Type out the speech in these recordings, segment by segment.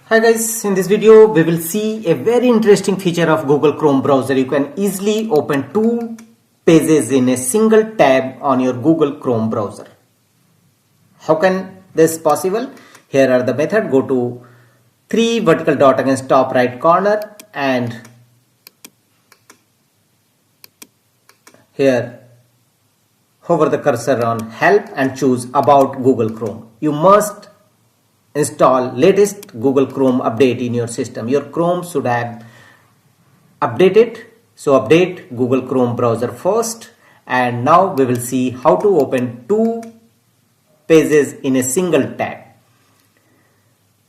Hi guys, in this video we will see a very interesting feature of Google Chrome browser. You can easily open two pages in a single tab on your Google Chrome browser. How can this possible? Here are the method. Go to three vertical dot against top right corner and here hover the cursor on help and choose about Google Chrome. You must install latest Google Chrome update in your system. Your Chrome should have updated. So update Google Chrome browser first, and now we will see how to open two pages in a single tab.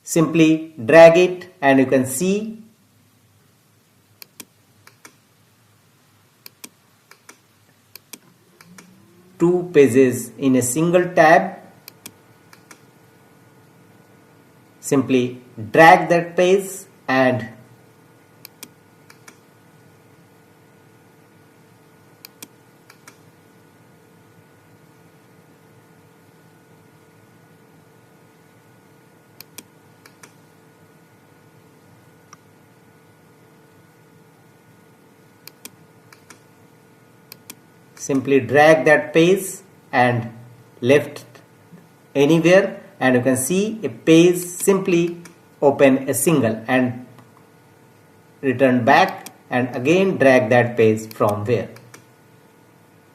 Simply drag it and you can see two pages in a single tab. Simply drag that page and simply drag that page and left anywhere, and you can see a page. Simply open a single and return back and again drag that page from where.